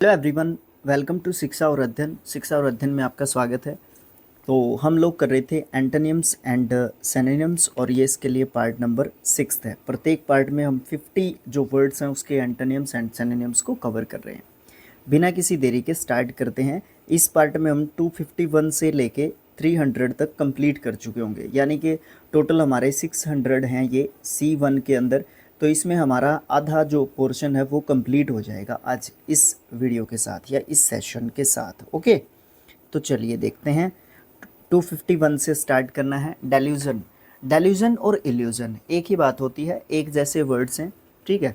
Hello everyone, welcome to शिक्षा और अध्ययन। शिक्षा और अध्ययन में आपका स्वागत है। तो हम लोग कर रहे थे एंटोनिम्स एंड सिनोनिम्स और ये इसके लिए पार्ट नंबर 6 है। प्रत्येक पार्ट में हम 50 जो वर्ड्स हैं उसके एंटोनिम्स एंड सिनोनिम्स को कवर कर रहे हैं। बिना किसी देरी के स्टार्ट करते हैं। इस पार्ट में हम 251 से लेके 300 तक कंप्लीट कर चुके होंगे, यानी कि टोटल हमारे 600 हैं ये C1 के अंदर। तो इसमें हमारा आधा जो पोर्शन है वो कंप्लीट हो जाएगा आज इस वीडियो के साथ या इस सेशन के साथ। ओके, तो चलिए देखते हैं। 251 से स्टार्ट करना है। डेल्यूजन। डेल्यूजन और इल्यूजन एक ही बात होती है, एक जैसे वर्ड्स हैं, ठीक है।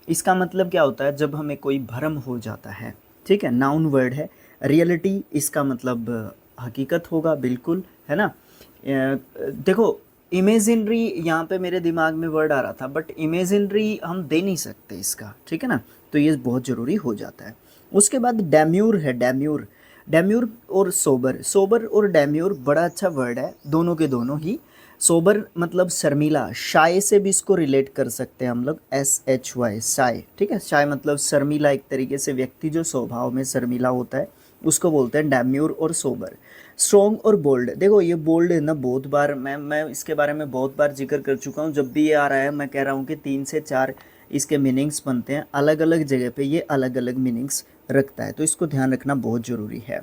इसका मतलब क्या होता है, जब हमें कोई भ्रम हो जाता है, ठीक है। नाउन वर्ड है। रियलिटी इसका मतलब हकीकत होगा, बिल्कुल, है ना। देखो, इमेजिनरी यहाँ पे मेरे दिमाग में वर्ड आ रहा था, बट इमेजिनरी हम दे नहीं सकते इसका, ठीक है ना। तो ये बहुत ज़रूरी हो जाता है। उसके बाद डेम्यूर है। डेम्यूर, डेम्यूर और सोबर। सोबर और डेम्यूर बड़ा अच्छा वर्ड है, दोनों के दोनों ही। सोबर मतलब शर्मीला, शाय से भी इसको रिलेट कर सकते हैं हम लोग, SHY, शाय, ठीक है। शाय मतलब शर्मीला, एक तरीके से व्यक्ति जो स्वभाव में शर्मीला होता है उसको बोलते हैं डेम्यूर और सोबर। स्ट्रॉन्ग और बोल्ड। देखो ये बोल्ड है ना, बहुत बार मैं इसके बारे में बहुत बार जिक्र कर चुका हूँ। जब भी ये आ रहा है मैं कह रहा हूँ कि 3 से 4 इसके मीनिंग्स बनते हैं, अलग अलग जगह पे ये अलग अलग मीनिंग्स रखता है, तो इसको ध्यान रखना बहुत ज़रूरी है।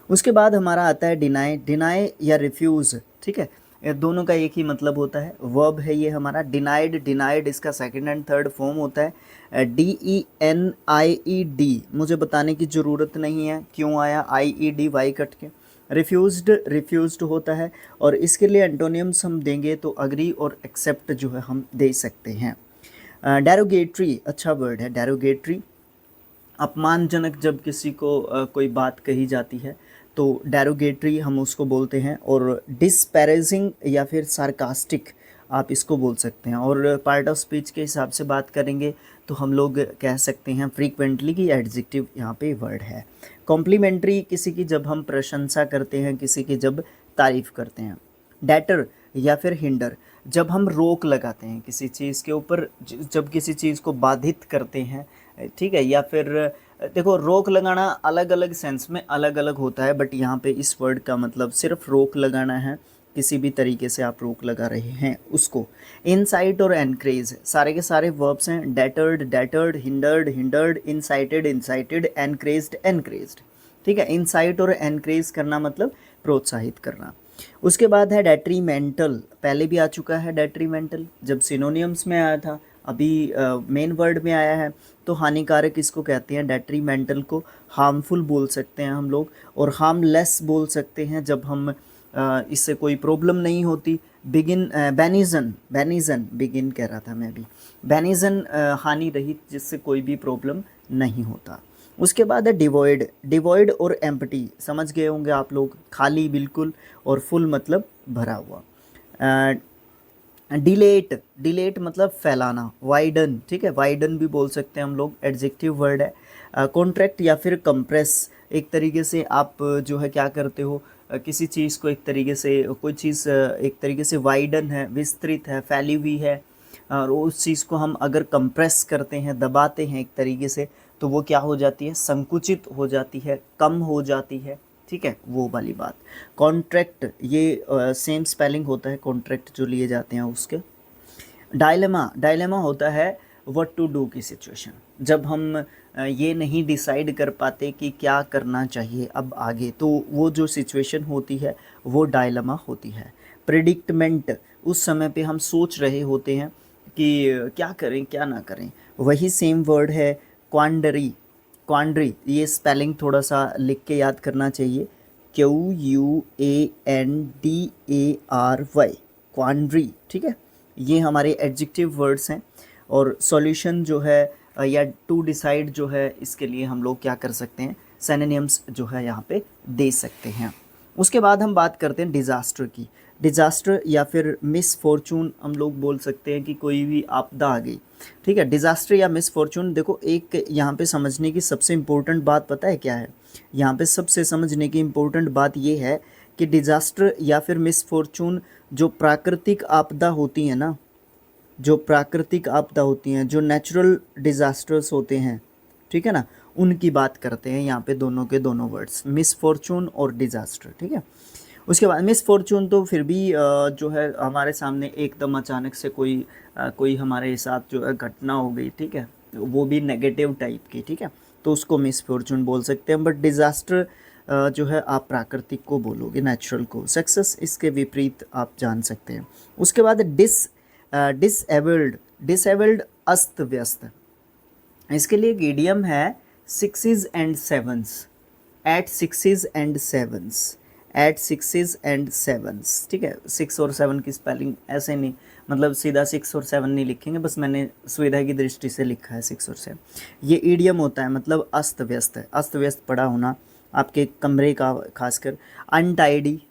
उसके बाद हमारा आता है डिनाई। डिनाई या रिफ्यूज़, ठीक है। ये दोनों का एक ही मतलब होता है, वर्ब है ये हमारा। डिनाइड, डिनाइड इसका सेकंड एंड थर्ड फॉर्म होता है DENIED। मुझे बताने की ज़रूरत नहीं है क्यों आया IED कट के। रिफ्यूज्ड, रिफ्यूज्ड होता है। और इसके लिए एंटोनियम्स हम देंगे तो अग्री और एक्सेप्ट जो है हम दे सकते हैं। डेरोगेटरी अच्छा वर्ड है, डेरोगेटरी। अपमानजनक जब किसी को कोई बात कही जाती है तो डेरोगेटरी हम उसको बोलते हैं। और डिस्पैरेजिंग या फिर सार्कास्टिक आप इसको बोल सकते हैं। और पार्ट ऑफ स्पीच के हिसाब से बात करेंगे तो हम लोग कह सकते हैं फ्रीक्वेंटली की एडजेक्टिव यहाँ पे वर्ड है। कॉम्प्लीमेंट्री किसी की जब हम प्रशंसा करते हैं, किसी की जब तारीफ़ करते हैं। डेटर या फिर हिंडर जब हम रोक लगाते हैं किसी चीज़ के ऊपर, जब किसी चीज़ को बाधित करते हैं, ठीक है। या फिर देखो, रोक लगाना अलग अलग सेंस में अलग अलग होता है, बट यहाँ पे इस वर्ड का मतलब सिर्फ रोक लगाना है, किसी भी तरीके से आप रोक लगा रहे हैं उसको। इनसाइट और एनकरेज सारे के सारे वर्ब्स हैं। डेटर्ड, डेटर्ड, hindered, hindered, incited, incited, encouraged, encouraged, ठीक है। इनसाइट और एनकरेज करना मतलब प्रोत्साहित करना। उसके बाद है डेट्रीमेंटल, पहले भी आ चुका है डेट्रीमेंटल, जब सिनोनियम्स में आया था, अभी मेन वर्ड में आया है। तो हानिकारक इसको कहते हैं, डेट्रीमेंटल को हार्मफुल बोल सकते हैं हम लोग, और हार्मलेस बोल सकते हैं जब हम इससे कोई प्रॉब्लम नहीं होती। बिगिन, बेनिजन, बेनिजन, बिगिन कह रहा था मैं भी। बेनिजन हानि रहित, जिससे कोई भी प्रॉब्लम नहीं होता। उसके बाद है डिवॉइड। डिवॉइड और एम्प्टी समझ गए होंगे आप लोग, खाली बिल्कुल, और फुल मतलब भरा हुआ। डिलेट, डिलेट मतलब फैलाना। वाइडन, ठीक है, वाइडन भी बोल सकते हैं हम लोग, एडजेक्टिव वर्ड है। कॉन्ट्रैक्ट या फिर कंप्रेस, एक तरीके से आप जो है क्या करते हो, किसी चीज़ को एक तरीके से, कोई चीज़ एक तरीके से वाइडन है, विस्तृत है, फैली हुई है, और उस चीज़ को हम अगर कंप्रेस करते हैं, दबाते हैं एक तरीके से, तो वो क्या हो जाती है, संकुचित हो जाती है, कम हो जाती है, ठीक है, वो वाली बात। कॉन्ट्रैक्ट ये सेम स्पेलिंग होता है कॉन्ट्रैक्ट जो लिए जाते हैं उसके। डायलेमा, डायलेमा होता है व्हाट टू डू की सिचुएशन, जब हम ये नहीं डिसाइड कर पाते कि क्या करना चाहिए अब आगे, तो वो जो सिचुएशन होती है वो डायलेमा होती है। प्रिडिक्टमेंट, उस समय पे हम सोच रहे होते हैं कि क्या करें क्या ना करें, वही सेम वर्ड है क्वांडरी। क्वांडरी ये स्पेलिंग थोड़ा सा लिख के याद करना चाहिए, QUANDARY, क्वांडरी, ठीक है। ये हमारे एडजेक्टिव वर्ड्स हैं। और सॉल्यूशन जो है या टू डिसाइड जो है, इसके लिए हम लोग क्या कर सकते हैं, सिनोनिम्स जो है यहाँ पे दे सकते हैं। उसके बाद हम बात करते हैं डिज़ास्टर की। डिज़ास्टर या फिर मिसफॉर्चून हम लोग बोल सकते हैं कि कोई भी आपदा आ गई, ठीक है। डिज़ास्टर या मिसफॉर्चून, देखो एक यहाँ पे समझने की सबसे इम्पोर्टेंट बात पता है क्या है, यहाँ पे सबसे समझने की इम्पोर्टेंट बात ये है कि डिज़ास्टर या फिर मिसफॉर्चून जो प्राकृतिक आपदा होती है ना, जो प्राकृतिक आपदा होती हैं, जो नेचुरल डिज़ास्टर्स होते हैं, ठीक है ना, उनकी बात करते हैं यहाँ पे दोनों के दोनों वर्ड्स, मिसफॉर्चून और डिज़ास्टर, ठीक है। उसके बाद मिसफॉर्चून तो फिर भी जो है हमारे सामने एकदम अचानक से कोई हमारे साथ जो है घटना हो गई, ठीक है, वो भी नेगेटिव टाइप की, ठीक है, तो उसको मिसफॉर्चून बोल सकते हैं। बट डिज़ास्टर जो है आप प्राकृतिक को बोलोगे, नेचुरल को। सक्सेस इसके विपरीत आप जान सकते हैं। उसके बाद डिसएबल्ड, डिसएबल्ड अस्त व्यस्त, इसके लिए एक इडियम है sixes and sevens, at sixes and sevens, at sixes and sevens, ठीक है। 6 और 7 की स्पेलिंग ऐसे नहीं, मतलब सीधा 6 और 7 नहीं लिखेंगे, बस मैंने सुविधा की दृष्टि से लिखा है 6 और 7। ये ईडियम होता है, मतलब अस्त व्यस्त है, अस्त व्यस्त पड़ा होना आपके कमरे का, खासकर। अनटाइडी,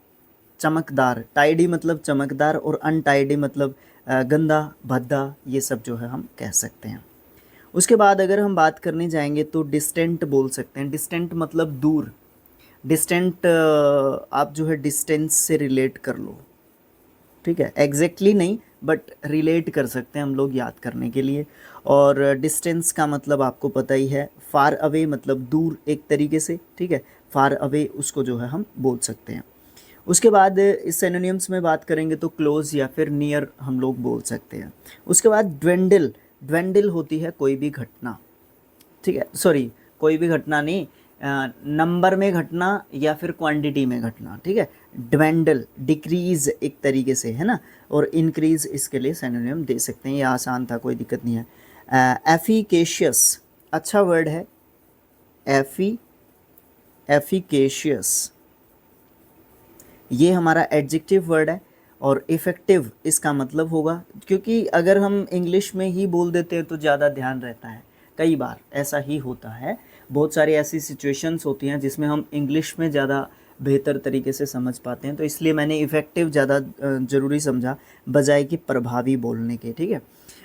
चमकदार, टाइडी मतलब चमकदार और अनटाइडी मतलब गंदा भद्दा, ये सब जो है हम कह सकते हैं। उसके बाद अगर हम बात करने जाएंगे तो डिस्टेंट बोल सकते हैं। डिस्टेंट मतलब दूर, डिस्टेंट आप जो है डिस्टेंस से रिलेट कर लो, ठीक है, एग्जैक्टली नहीं बट रिलेट कर सकते हैं हम लोग याद करने के लिए। और डिस्टेंस का मतलब आपको पता ही है, फार अवे मतलब दूर एक तरीके से, ठीक है, फार अवे उसको जो है हम बोल सकते हैं। उसके बाद इस सिनोनिम्स में बात करेंगे तो क्लोज या फिर नियर हम लोग बोल सकते हैं। उसके बाद ड्वेंडल, ड्वेंडल होती है कोई भी घटना, ठीक है, सॉरी कोई भी घटना नहीं, नंबर में घटना या फिर क्वांटिटी में घटना, ठीक है। ड्वेंडल डिक्रीज एक तरीके से, है ना, और इंक्रीज इसके लिए सिनोनिम दे सकते हैं। ये आसान था, कोई दिक्कत नहीं है। एफिकेशियस अच्छा वर्ड है, एफिकेशियस ये हमारा एडजेक्टिव वर्ड है। और इफ़ेक्टिव इसका मतलब होगा, क्योंकि अगर हम इंग्लिश में ही बोल देते हैं तो ज़्यादा ध्यान रहता है, कई बार ऐसा ही होता है। बहुत सारी ऐसी सिचुएशंस होती हैं जिसमें हम इंग्लिश में ज़्यादा बेहतर तरीके से समझ पाते हैं, तो इसलिए मैंने इफ़ेक्टिव ज़्यादा ज़रूरी समझा बजाय कि प्रभावी बोलने के, ठीक है।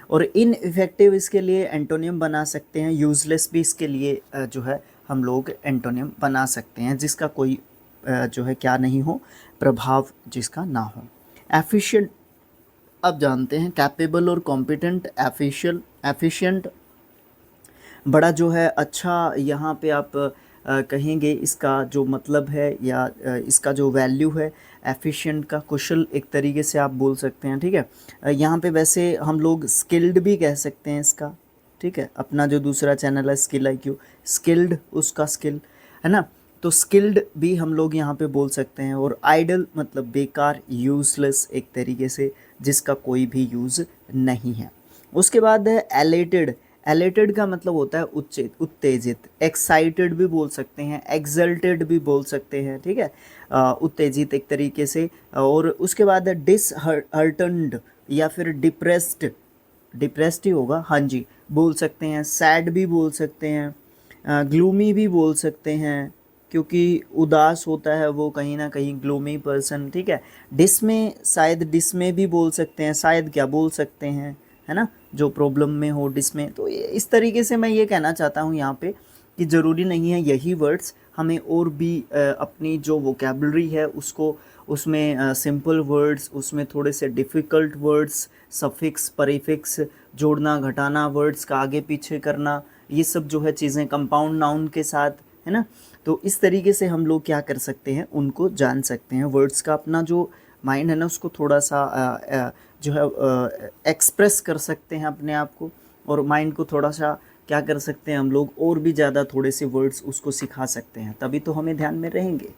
और इन इफ़ेक्टिव इसके लिए एंटोनियम बना सकते हैं, यूज़लेस भी इसके लिए जो है हम लोग एंटोनियम बना सकते हैं, जिसका कोई जो है क्या नहीं हो, प्रभाव जिसका ना हो। एफिशिएंट अब जानते हैं, कैपेबल और कॉम्पिटेंट। एफिशिएंट बड़ा जो है अच्छा, यहाँ पे आप कहेंगे इसका जो मतलब है या इसका जो वैल्यू है, एफिशिएंट का कुशल एक तरीके से आप बोल सकते हैं, ठीक है। यहाँ पे वैसे हम लोग स्किल्ड भी कह सकते हैं इसका, ठीक है। अपना जो दूसरा चैनल है स्किल IQ, स्किल्ड उसका स्किल है ना, तो स्किल्ड भी हम लोग यहाँ पे बोल सकते हैं। और आइडल मतलब बेकार, यूजलेस एक तरीके से जिसका कोई भी यूज़ नहीं है। उसके बाद है एलेटेड। एलेटेड का मतलब होता है उत्तेजित, एक्साइटेड भी बोल सकते हैं, एक्सल्टेड भी बोल सकते हैं, ठीक है, उत्तेजित एक तरीके से। और उसके बाद है डिसहर्टन्ड या फिर डिप्रेस्ड, डिप्रेस्ड ही होगा, हाँ जी, बोल सकते हैं। सैड भी बोल सकते हैं, ग्लूमी भी बोल सकते हैं, क्योंकि उदास होता है वो कहीं ना कहीं ग्लूमी पर्सन, ठीक है। डिसमे, शायद डिसमे भी बोल सकते हैं, शायद क्या बोल सकते हैं, है ना, जो प्रॉब्लम में हो डिसमे। तो इस तरीके से मैं ये कहना चाहता हूँ यहाँ पे कि ज़रूरी नहीं है यही वर्ड्स, हमें और भी अपनी जो वोकेबलरी है उसको, उसमें सिंपल वर्ड्स, उसमें थोड़े से डिफ़िकल्ट वर्ड्स, सफिक्स परीफिक्स जोड़ना घटाना, वर्ड्स का आगे पीछे करना, ये सब जो है चीज़ें कंपाउंड नाउन के साथ, है ना। तो इस तरीके से हम लोग क्या कर सकते हैं, उनको जान सकते हैं। वर्ड्स का अपना जो माइंड है ना उसको थोड़ा सा जो है एक्सप्रेस कर सकते हैं अपने आप को, और माइंड को थोड़ा सा क्या कर सकते हैं हम लोग, और भी ज़्यादा थोड़े से वर्ड्स उसको सिखा सकते हैं, तभी तो हमें ध्यान में रहेंगे।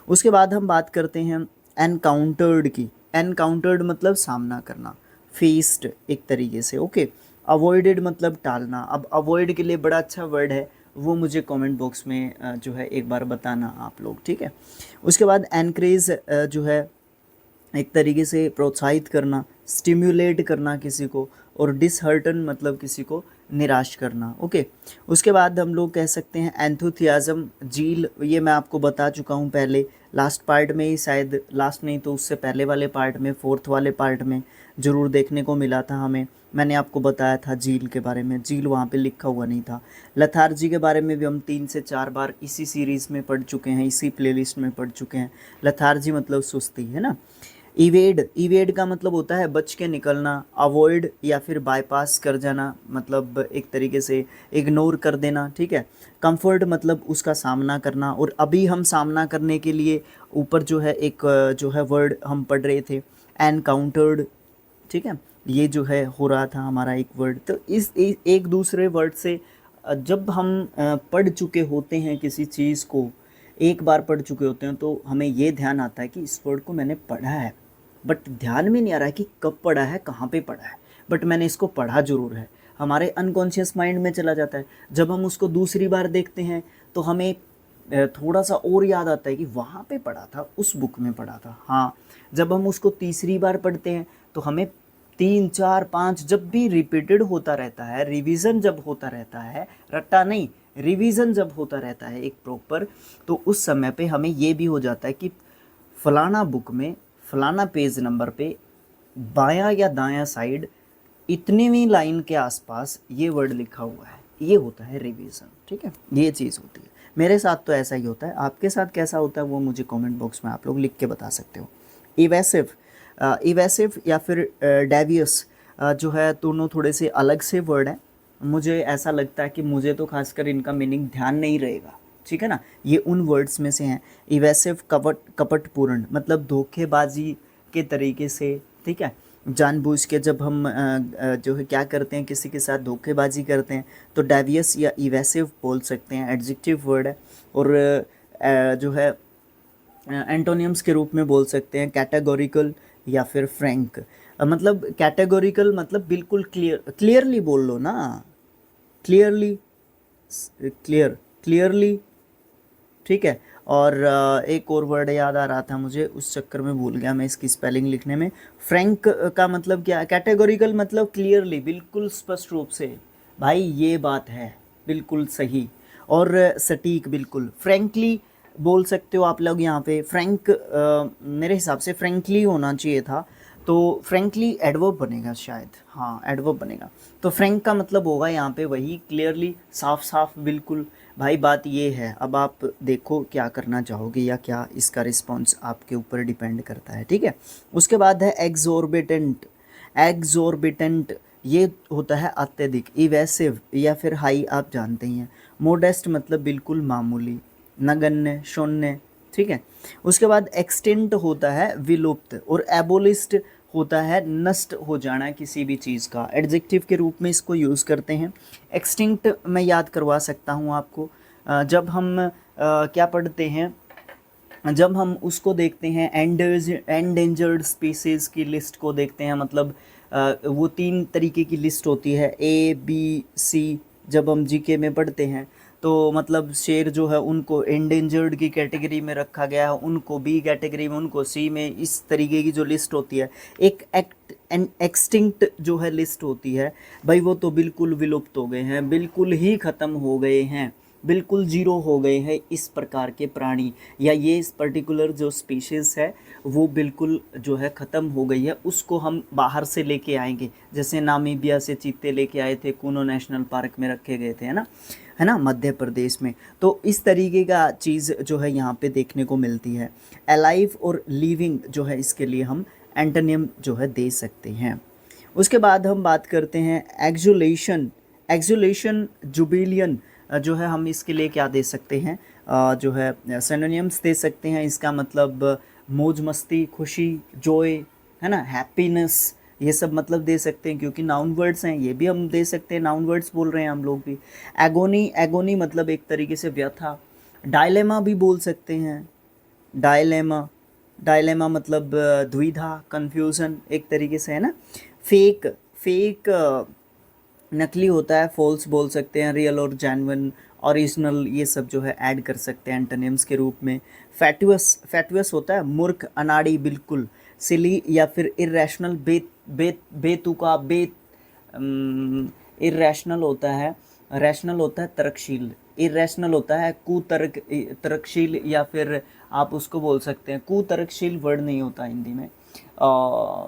उसके बाद हम बात करते हैं एनकाउंटर्ड की। एनकाउंटर्ड मतलब सामना करना, फेस्ड एक तरीके से, ओके। अवॉइडेड मतलब टालना। अब अवॉइड के लिए बड़ा अच्छा वर्ड है, वो मुझे कमेंट बॉक्स में जो है एक बार बताना आप लोग, ठीक है। उसके बाद एनकरेज जो है एक तरीके से प्रोत्साहित करना, स्टिम्युलेट करना किसी को, और डिसहर्टन मतलब किसी को निराश करना, ओके। उसके बाद हम लोग कह सकते हैं एंथुथियाज़म, जील, ये मैं आपको बता चुका हूँ पहले लास्ट पार्ट में ही, शायद लास्ट नहीं तो उससे पहले वाले पार्ट में, फोर्थ वाले पार्ट में ज़रूर देखने को मिला था हमें, मैंने आपको बताया था झील के बारे में, झील वहाँ पे लिखा हुआ नहीं था। लथार्जी के बारे में भी हम 3 से 4 बार इसी सीरीज़ में पढ़ चुके हैं, इसी प्लेलिस्ट में पढ़ चुके हैं। लथार्जी मतलब सुस्ती, है ना। इवेड, इवेड का मतलब होता है बच के निकलना, अवॉइड या फिर बाईपास कर जाना, मतलब एक तरीके से इग्नोर कर देना, ठीक है। कंफर्ट मतलब उसका सामना करना, और अभी हम सामना करने के लिए ऊपर जो है एक जो है वर्ड हम पढ़ रहे थे, एनकाउंटर्ड, ठीक है। ये जो है हो रहा था हमारा एक वर्ड। तो इस एक दूसरे वर्ड से जब हम पढ़ चुके होते हैं किसी चीज़ को, एक बार पढ़ चुके होते हैं, तो हमें ये ध्यान आता है कि इस वर्ड को मैंने पढ़ा है, बट ध्यान में नहीं आ रहा है कि कब पढ़ा है, कहाँ पे पढ़ा है, बट मैंने इसको पढ़ा ज़रूर है। हमारे अनकॉन्शियस माइंड में चला जाता है। जब हम उसको दूसरी बार देखते हैं तो हमें थोड़ा सा और याद आता है कि वहाँ पे पढ़ा था, उस बुक में पढ़ा था। हाँ, जब हम उसको तीसरी बार पढ़ते हैं तो हमें 3 4 5 जब भी रिपीटेड होता रहता है, रिवीजन जब होता रहता है, रट्टा नहीं, रिवीजन जब होता रहता है एक प्रॉपर, तो उस समय पे हमें ये भी हो जाता है कि फलाना बुक में फलाना पेज नंबर पे बायां या दायां साइड इतनीवीं लाइन के आसपास ये वर्ड लिखा हुआ है। ये होता है रिवीजन, ठीक है। ये चीज़ होती है। मेरे साथ तो ऐसा ही होता है। आपके साथ कैसा होता है वो मुझे कमेंट बॉक्स में आप लोग लिख के बता सकते हो। इवेसिव, इवेसिव या फिर डेवियस जो है, दोनों थोड़े से अलग से वर्ड हैं। मुझे ऐसा लगता है कि मुझे तो खासकर इनका मीनिंग ध्यान नहीं रहेगा, ठीक है ना। ये उन वर्ड्स में से हैं। इवेसिव कपटपूर्ण, मतलब धोखेबाजी के तरीके से, ठीक है। जानबूझ के जब हम जो है क्या करते हैं, किसी के साथ धोखेबाजी करते हैं, तो डेवियस या इवेसिव बोल सकते हैं, एडजेक्टिव वर्ड है। और जो है एंटोनियम्स के रूप में बोल सकते हैं कैटेगोरिकल या फिर फ्रैंक। मतलब कैटेगोरिकल मतलब बिल्कुल क्लियरली बोल लो ना, क्लियरली, क्लियरली, ठीक है। और एक और वर्ड याद आ रहा था मुझे, उस चक्कर में भूल गया मैं इसकी स्पेलिंग लिखने में। फ्रैंक का मतलब क्या है? कैटेगोरिकल मतलब क्लियरली, बिल्कुल स्पष्ट रूप से, भाई ये बात है, बिल्कुल सही। और सटीक, बिल्कुल। फ्रैंकली बोल सकते हो आप लोग यहाँ पे। फ्रैंक मेरे हिसाब से फ्रैंकली होना चाहिए था, तो फ्रैंकली एडवर्ब बनेगा शायद, हाँ एडवर्ब बनेगा। तो फ्रैंक का मतलब होगा यहाँ पे वही, क्लियरली, साफ साफ, बिल्कुल। भाई बात ये है, अब आप देखो क्या करना चाहोगे या क्या इसका रिस्पॉन्स आपके ऊपर डिपेंड करता है, ठीक है। उसके बाद है एग्जॉर्बिटेंट। एग्जॉर्बिटेंट ये होता है अत्यधिक। इवेसिव या फिर हाई आप जानते ही हैं। मोडेस्ट मतलब बिल्कुल मामूली, नगण्य, शून्य, ठीक है। उसके बाद एक्सटिंक्ट होता है विलुप्त, और एबोलिस्ट होता है नष्ट हो जाना किसी भी चीज़ का। एडजेक्टिव के रूप में इसको यूज़ करते हैं। एक्सटिंक्ट मैं याद करवा सकता हूँ आपको। जब हम क्या पढ़ते हैं, जब हम उसको देखते हैं, एंडेंजर्ड स्पीसीज की लिस्ट को देखते हैं, मतलब वो 3 तरीके की लिस्ट होती है, A B C। जब हम जीके में पढ़ते हैं तो मतलब शेर जो है उनको एंडेंजर्ड की कैटेगरी में रखा गया है, उनको बी कैटेगरी में, उनको सी में, इस तरीके की जो लिस्ट होती है। एक एक्सटिंक्ट जो है लिस्ट होती है, भाई वो तो बिल्कुल विलुप्त हो गए हैं, बिल्कुल ही ख़त्म हो गए हैं, बिल्कुल जीरो हो गए हैं इस प्रकार के प्राणी, या ये इस पर्टिकुलर जो स्पीशीज़ है वो बिल्कुल जो है ख़त्म हो गई है, उसको हम बाहर से लेके आएंगे। जैसे नामीबिया से चीते लेके आए थे, कूनो नेशनल पार्क में रखे गए थे, है ना, मध्य प्रदेश में। तो इस तरीके का चीज़ जो है यहाँ पे देखने को मिलती है। अलाइव और लिविंग जो है, इसके लिए हम एंटोनिम जो है दे सकते हैं। उसके बाद हम बात करते हैं एक्जुलेशन। एक्जुलेशन, जुबिलियन जो है, हम इसके लिए क्या दे सकते हैं, जो है सिनोनिम्स दे सकते हैं। इसका मतलब मौज मस्ती, खुशी, जॉय, है ना, हैप्पीनेस, ये सब मतलब दे सकते हैं, क्योंकि नाउन वर्ड्स हैं, ये भी हम दे सकते हैं, नाउन वर्ड्स बोल रहे हैं हम लोग भी। एगोनी, एगोनी मतलब एक तरीके से व्यथा। डायलेमा भी बोल सकते हैं, डायलेमा, डायलेमा मतलब द्विधा, कंफ्यूजन एक तरीके से, है ना। फेक, फेक नकली होता है, फॉल्स बोल सकते हैं। रियल और जेन्युइन, ओरिजिनल, ये सब जो है ऐड कर सकते हैं एंटोनिम्स के रूप में। फैटुअस, फैटुअस होता है मूर्ख, अनाड़ी, बिल्कुल। सिली या फिर इरेशनल, बेतुका, इरेशनल होता है, रैशनल होता है तर्कशील, इरेशनल होता है कुतर्क, तर्कशील, या फिर आप उसको बोल सकते हैं, कुतर्कशील वर्ड नहीं होता हिंदी में,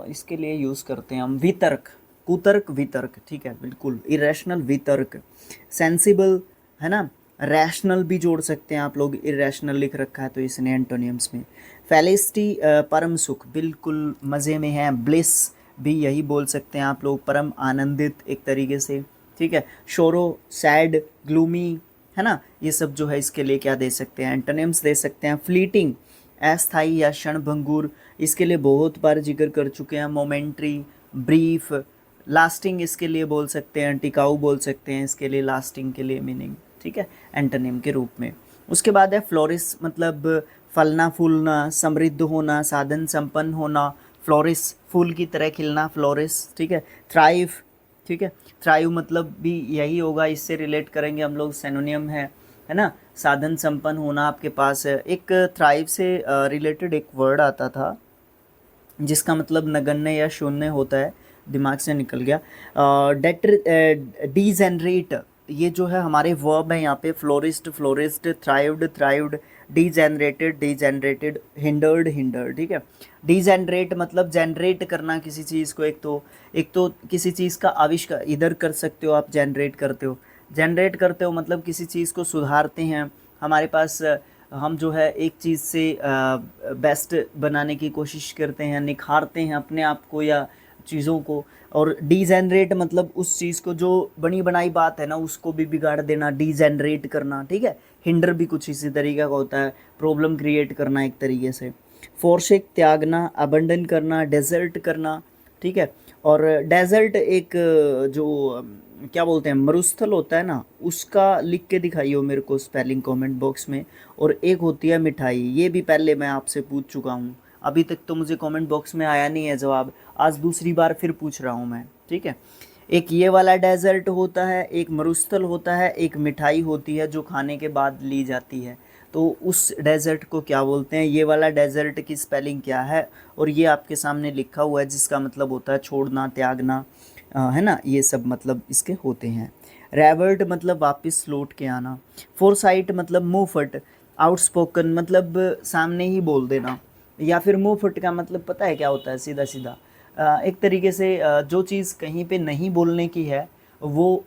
इसके लिए यूज़ करते हैं हम वितर्क, कुतर्क, वितर्क, ठीक है, बिल्कुल, इरेशनल, वितर्क। सेंसिबल, है ना, रैशनल भी जोड़ सकते हैं आप लोग, इरेशनल लिख रखा है तो इसने एंटोनियम्स में। फेलिसिटी परम सुख, बिल्कुल मज़े में है। ब्लिस भी यही बोल सकते हैं आप लोग, परम आनंदित एक तरीके से, ठीक है। शोरो सैड ग्लूमी, है ना, ये सब जो है इसके लिए क्या दे सकते हैं, एंटोनिम्स दे सकते हैं। फ्लीटिंग अस्थाई या क्षणभंगुर, इसके लिए बहुत बार जिक्र कर चुके हैं। मोमेंट्री, ब्रीफ, लास्टिंग इसके लिए बोल सकते हैं, टिकाऊ बोल सकते हैं इसके लिए, लास्टिंग के लिए मीनिंग, ठीक है, एंटोनिम के रूप में। उसके बाद है फ्लोरिस, मतलब फलना फूलना, समृद्ध होना, साधन संपन्न होना। फ्लोरिस फूल की तरह खिलना, फ्लोरिस, ठीक है। थ्राइव, ठीक है, थ्राइव मतलब भी यही होगा, इससे रिलेट करेंगे हम लोग, सिनोनियम है ना। साधन संपन्न होना आपके पास है। एक थ्राइव से रिलेटेड एक वर्ड आता था जिसका मतलब नगण्य या शून्य होता है, दिमाग से निकल गया। डीजेनरेट, ये जो है हमारे वर्ब है यहाँ पे, florist florist, thrived thrived, degenerated degenerated, hindered hindered, ठीक है। डीजेनरेट मतलब जनरेट करना किसी चीज़ को, एक तो किसी चीज़ का आविष्कार इधर कर सकते हो आप, जनरेट करते हो मतलब किसी चीज़ को सुधारते हैं। हमारे पास हम जो है एक चीज़ से बेस्ट बनाने की कोशिश करते हैं, निखारते हैं अपने आप को या चीज़ों को। और डीजेनरेट मतलब उस चीज़ को, जो बनी बनाई बात है ना, उसको भी बिगाड़ देना, डीजेनरेट करना, ठीक है। हिंडर भी कुछ इसी तरीके का होता है, प्रॉब्लम क्रिएट करना एक तरीके से। फोर्सेक त्यागना, अबंडन करना, डेजर्ट करना, ठीक है। और डेजर्ट एक जो क्या बोलते हैं, मरुस्थल होता है ना, उसका लिख के दिखाइए मेरे को स्पेलिंग कमेंट बॉक्स में। और एक होती है मिठाई, ये भी पहले मैं आपसे पूछ चुका हूँ, अभी तक तो मुझे कमेंट बॉक्स में आया नहीं है जवाब, आज दूसरी बार फिर पूछ रहा हूँ मैं, ठीक है। एक ये वाला डेजर्ट होता है, एक मरुस्थल होता है, एक मिठाई होती है जो खाने के बाद ली जाती है। तो उस डेजर्ट को क्या बोलते हैं, ये वाला डेजर्ट की स्पेलिंग क्या है, और ये आपके सामने लिखा हुआ है, जिसका मतलब होता है छोड़ना, त्यागना, है ना, ये सब मतलब इसके होते हैं। रेवर्ट मतलब वापस लौट के आना। फोरसाइट मतलब मुंह फट। आउटस्पोकन मतलब सामने ही बोल देना। या फिर मुंह फट का मतलब पता है क्या होता है, सीधा सीधा एक तरीके से जो चीज़ कहीं पे नहीं बोलने की है वो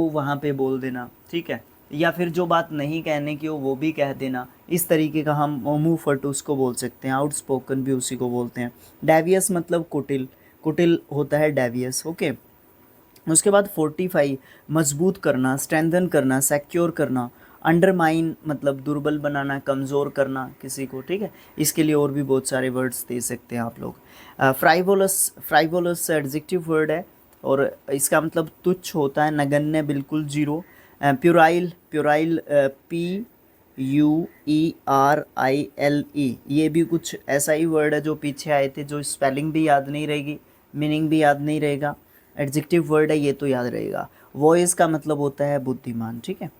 वहाँ पे बोल देना, ठीक है। या फिर जो बात नहीं कहने की हो वो भी कह देना, इस तरीके का हम मुंह फट उसको बोल सकते हैं। आउटस्पोकन भी उसी को बोलते हैं। डेवियस मतलब कुटिल, कुटिल होता है डेवियस, ओके। उसके बाद 45 मजबूत करना, स्ट्रेंथन करना, सिक्योर करना। अंडरमाइन मतलब दुर्बल बनाना, कमज़ोर करना किसी को, ठीक है। इसके लिए और भी बहुत सारे वर्ड्स दे सकते हैं आप लोग। फ्राइवोलस, फ्राइवोलस एडजेक्टिव वर्ड है और इसका मतलब तुच्छ होता है, नगण्य, बिल्कुल जीरो। प्यूराइल, प्यूराइल PUERILE, ये भी कुछ ऐसा ही वर्ड है जो पीछे आए थे, जो स्पेलिंग भी याद नहीं रहेगी, मीनिंग भी याद नहीं रहेगा, एडजेक्टिव वर्ड है, ये तो याद रहेगा। वॉइस का मतलब होता है बुद्धिमान, ठीक है।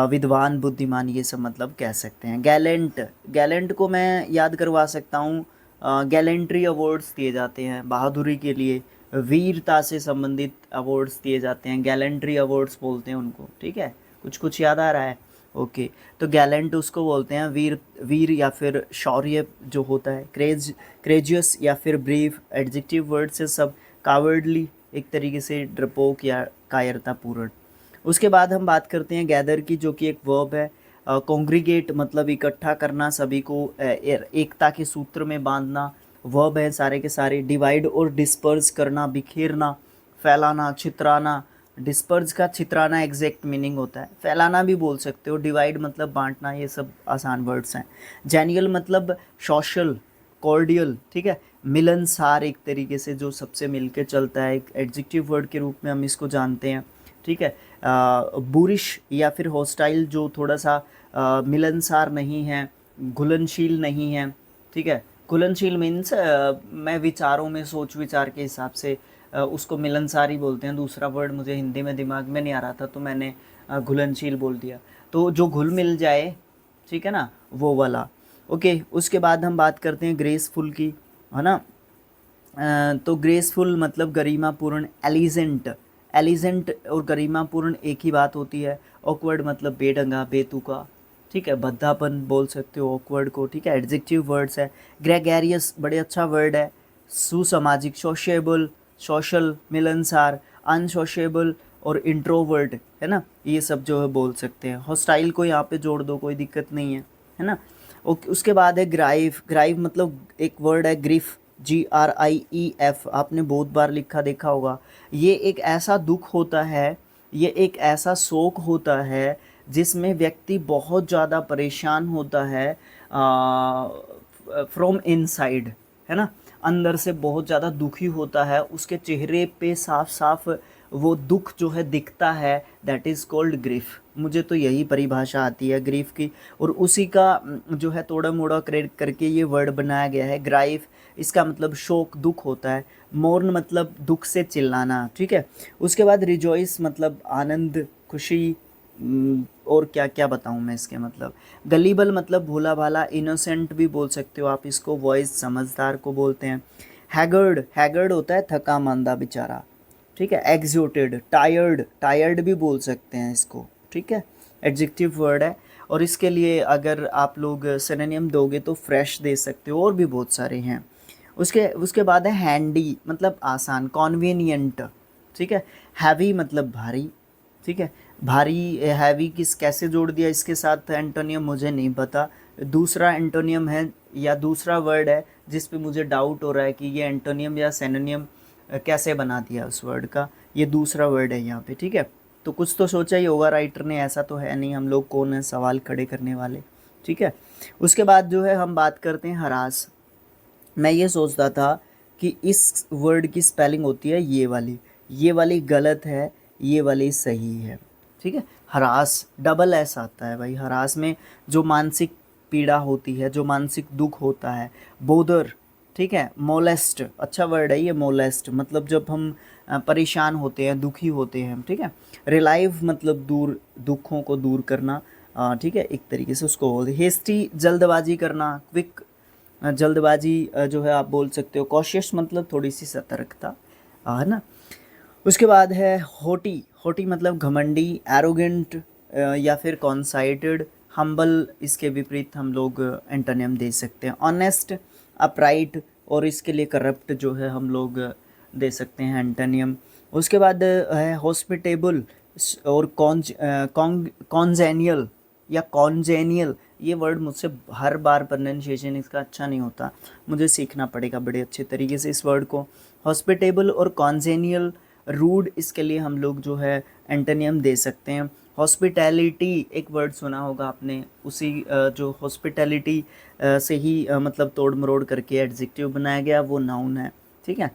विद्वान, बुद्धिमान, ये सब मतलब कह सकते हैं। गैलेंट, गैलेंट को मैं याद करवा सकता हूँ, गैलेंट्री अवार्ड्स दिए जाते हैं बहादुरी के लिए, वीरता से संबंधित अवार्ड्स दिए जाते हैं, गैलेंट्री अवार्ड्स बोलते हैं उनको, ठीक है। कुछ कुछ याद आ रहा है, ओके। तो गैलेंट उसको बोलते हैं, वीर या फिर शौर्य जो होता है। क्रेजियस या फिर ब्रीफ, एडजेक्टिव वर्ड से सब। कावर्डली एक तरीके से डरपोक या कायरतापूर्ण। उसके बाद हम बात करते हैं गैदर की, जो कि एक वर्ब है। कॉन्ग्रीगेट मतलब इकट्ठा करना, सभी को एकता के सूत्र में बांधना, वर्ब है सारे के सारे। डिवाइड और डिस्पर्स करना, बिखेरना, फैलाना, छितराना। डिस्पर्स का छितराना एग्जैक्ट मीनिंग होता है, फैलाना भी बोल सकते हो, डिवाइड मतलब बांटना, ये सब आसान वर्ड्स हैं। जेनियल मतलब सोशल, कॉर्डियल, ठीक है, मिलनसार एक तरीके से, जो सबसे मिलके चलता है, एक एडजेक्टिव वर्ड के रूप में हम इसको जानते हैं, ठीक है। बुरिश या फिर हॉस्टाइल, जो थोड़ा सा मिलनसार नहीं है, घुलनशील नहीं है, ठीक है। घुलनशील मीन्स मैं विचारों में, सोच विचार के हिसाब से उसको मिलनसार ही बोलते हैं। दूसरा वर्ड मुझे हिंदी में दिमाग में नहीं आ रहा था तो मैंने घुलनशील बोल दिया। तो जो घुल मिल जाए, ठीक है ना, वो वाला, ओके। उसके बाद हम बात करते हैं ग्रेसफुल की, है ना। तो ग्रेसफुल मतलब गरिमापूर्ण, एलिजेंट, एलिजेंट और गरिमापूर्ण एक ही बात होती है। ऑकवर्ड मतलब बेढंगा, बेतुका, ठीक है, भद्दापन बोल सकते हो ऑकवर्ड को, ठीक है, एडजेक्टिव वर्ड्स है। ग्रेगेरियस बड़े अच्छा वर्ड है। सुसामाजिक, सोशिएबल, सोशल, मिलनसार, अनसोशिएबल और इंट्रोवर्ट, है ना, ये सब जो है बोल सकते हैं। हॉस्टाइल को यहाँ पे जोड़ दो, कोई दिक्कत नहीं है ना। ओके, उसके बाद है ग्राइव। ग्राइव मतलब एक वर्ड है ग्रिफ, GRIEF, आपने बहुत बार लिखा देखा होगा। ये एक ऐसा दुख होता है, ये एक ऐसा शोक होता है जिसमें व्यक्ति बहुत ज़्यादा परेशान होता है फ्रॉम इनसाइड, है ना, अंदर से बहुत ज़्यादा दुखी होता है, उसके चेहरे पे साफ साफ वो दुख जो है दिखता है, दैट इज़ कॉल्ड ग्रीफ। मुझे तो यही परिभाषा आती है ग्रीफ की, और उसी का जो है तोड़ा मोड़ा करके ये वर्ड बनाया गया है ग्राइफ। इसका मतलब शोक, दुख होता है। मोर्न मतलब दुख से चिल्लाना, ठीक है। उसके बाद रिजॉइस मतलब आनंद, खुशी, और क्या क्या बताऊँ मैं इसके मतलब। गलीबल मतलब भोला भाला, इनोसेंट भी बोल सकते हो आप इसको, वॉइस समझदार को बोलते हैं। हैगर्ड, हैगर्ड होता है थका मांदा बेचारा, ठीक है। एग्जॉटेड, टायर्ड, टायर्ड भी बोल सकते हैं इसको, ठीक है, एडजेक्टिव वर्ड है। और इसके लिए अगर आप लोग सिनोनिम दोगे तो फ्रेश दे सकते हो, और भी बहुत सारे हैं। उसके उसके बाद है हैंडी मतलब आसान, कॉन्वीनियंट, ठीक है। हैवी मतलब भारी, ठीक है। भारी, हैवी किस कैसे जोड़ दिया इसके साथ एंटोनियम मुझे नहीं पता। दूसरा एंटोनियम है या दूसरा वर्ड है जिस पे मुझे डाउट हो रहा है कि ये एंटोनियम या सिनोनियम कैसे बना दिया उस वर्ड का। ये दूसरा वर्ड है यहाँ पे, ठीक है। तो कुछ तो सोचा ही होगा राइटर ने, ऐसा तो है नहीं, हम लोग कौन है सवाल खड़े करने वाले, ठीक है। उसके बाद जो है हम बात करते हैं हरास। मैं ये सोचता था कि इस वर्ड की स्पेलिंग होती है ये वाली गलत है, ये वाली सही है, ठीक है। हरास डबल एस आता है भाई, हरास में जो मानसिक पीड़ा होती है, जो मानसिक दुख होता है। बोदर, ठीक है। मोलेस्ट, अच्छा वर्ड है ये, मोलेस्ट मतलब जब हम परेशान होते हैं, दुखी होते हैं, ठीक है। रिलाइव मतलब दूर, दुखों को दूर करना, ठीक है, एक तरीके से उसको बोलते। हेस्टी जल्दबाजी करना, क्विक जल्दबाजी जो है आप बोल सकते हो। कॉशियस मतलब थोड़ी सी सतर्कता, है ना। उसके बाद है होटी। होटी मतलब घमंडी, एरोगेंट या फिर कॉन्साइटेड। हम्बल इसके विपरीत हम लोग एंटोनियम दे सकते हैं। ऑनेस्ट, अपराइट, और इसके लिए करप्ट जो है हम लोग दे सकते हैं एंटोनियम। उसके बाद है हॉस्पिटेबल और कॉन्जेनियल या कॉन्जेनियल। ये वर्ड मुझसे हर बार प्रोनाउंसिएशन इसका अच्छा नहीं होता, मुझे सीखना पड़ेगा बड़े अच्छे तरीके से इस वर्ड को। हॉस्पिटेबल और कॉन्जेनियल। रूड, इसके लिए हम लोग जो है एंटोनियम दे सकते हैं। हॉस्पिटैलिटी एक वर्ड सुना होगा आपने, उसी जो हॉस्पिटैलिटी से ही मतलब तोड़ मरोड़ करके एडजेक्टिव बनाया गया, वो नाउन है, ठीक है।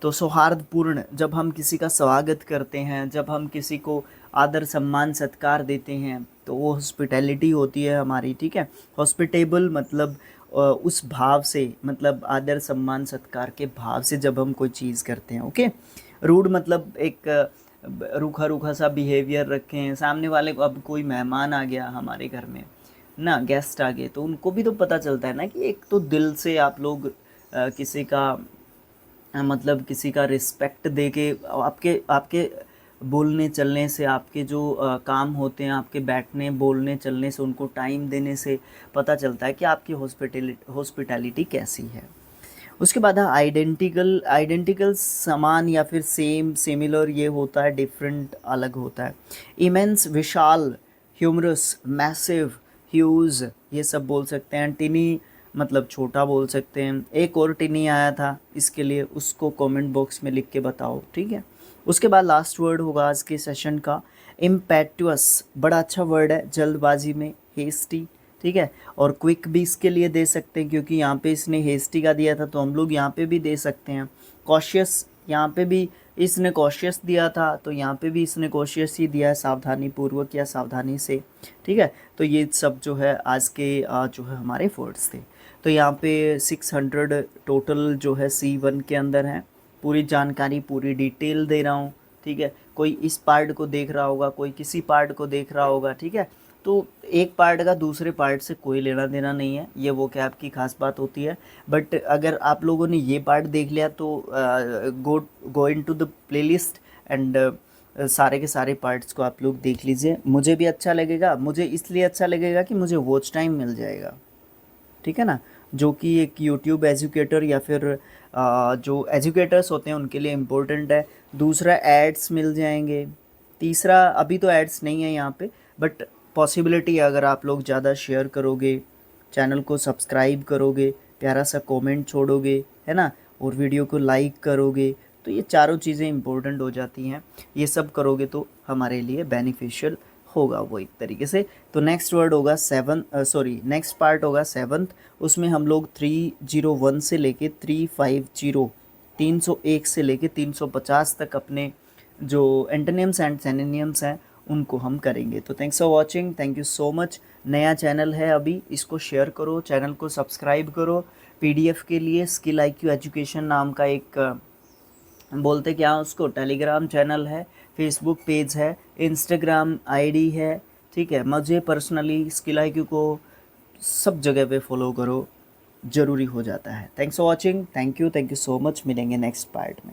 तो सौहार्दपूर्ण, जब हम किसी का स्वागत करते हैं, जब हम किसी को आदर सम्मान सत्कार देते हैं, तो वो हॉस्पिटैलिटी होती है हमारी, ठीक है। हॉस्पिटेबल मतलब उस भाव से, मतलब आदर सम्मान सत्कार के भाव से जब हम कोई चीज़ करते हैं, ओके। रूड मतलब एक रूखा रूखा सा बिहेवियर रखें सामने वाले को। अब कोई मेहमान आ गया हमारे घर में ना, गेस्ट आ गए, तो उनको भी तो पता चलता है ना कि एक तो दिल से आप लोग किसी का मतलब किसी का रिस्पेक्ट दे के, आपके आपके बोलने चलने से, आपके जो काम होते हैं, आपके बैठने बोलने चलने से, उनको टाइम देने से पता चलता है कि आपकी हॉस्पिटैलिटी कैसी है। उसके बाद है आइडेंटिकल। आइडेंटिकल समान या फिर सेम, सिमिलर ये होता है, डिफरेंट अलग होता है। इमेंस विशाल, ह्यूमरस मैसिव, ह्यूज ये सब बोल सकते हैं। टिनी मतलब छोटा बोल सकते हैं। एक और टिनी आया था, इसके लिए उसको कमेंट बॉक्स में लिख के बताओ, ठीक है। उसके बाद लास्ट वर्ड होगा आज के सेशन का इम्पेटुअस, बड़ा अच्छा वर्ड है, जल्दबाजी में, हेस्टी, ठीक है। और क्विक भी इसके लिए दे सकते हैं, क्योंकि यहाँ पे इसने हेस्टी का दिया था तो हम लोग यहाँ पे भी दे सकते हैं। कॉशियस, यहाँ पे भी इसने कॉशियस दिया था तो यहाँ पे भी इसने कॉशियस ही दिया है, सावधानी पूर्वक या सावधानी से, ठीक है। तो ये सब जो है आज के जो है हमारे वर्ड्स थे। तो यहाँ पे 600 टोटल जो है C1 के अंदर हैं। पूरी जानकारी, पूरी डिटेल दे रहा हूँ, ठीक है। कोई इस पार्ट को देख रहा होगा, कोई किसी पार्ट को देख रहा होगा, ठीक है। तो एक पार्ट का दूसरे पार्ट से कोई लेना देना नहीं है, ये वो क्या आपकी खास बात होती है। बट अगर आप लोगों ने ये पार्ट देख लिया तो go into the playlist and सारे के सारे पार्ट्स को आप लोग देख लीजिए। मुझे भी अच्छा लगेगा, मुझे इसलिए अच्छा लगेगा कि मुझे वॉच टाइम मिल जाएगा, ठीक है ना, जो कि एक यूट्यूब एजुकेटर या फिर जो एजुकेटर्स होते हैं उनके लिए इम्पोर्टेंट है। दूसरा एड्स मिल जाएंगे, तीसरा अभी तो एड्स नहीं है यहाँ पे, बट पॉसिबिलिटी है अगर आप लोग ज़्यादा शेयर करोगे, चैनल को सब्सक्राइब करोगे, प्यारा सा कमेंट छोड़ोगे, है ना, और वीडियो को लाइक करोगे, तो ये चारों चीज़ें इंपॉर्टेंट हो जाती हैं। ये सब करोगे तो हमारे लिए बेनिफिशियल होगा वो एक तरीके से। तो नेक्स्ट वर्ड होगा नेक्स्ट पार्ट होगा 7th। उसमें हम लोग 301 से लेके 350 301 से लेके 350 तक अपने जो एंटोनिम्स एंड सिनोनिम्स हैं उनको हम करेंगे। तो thanks for watching, thank you so much. नया चैनल है अभी, इसको शेयर करो, चैनल को सब्सक्राइब करो। पीडीएफ के लिए स्किल IQ एजुकेशन नाम का एक बोलते क्या उसको टेलीग्राम चैनल है, फेसबुक पेज है, इंस्टाग्राम आईडी है, ठीक है। मुझे पर्सनली स्किल IQ को सब जगह पे फॉलो करो, ज़रूरी हो जाता है। Thanks for watching, thank you so much. मिलेंगे नेक्स्ट पार्ट में।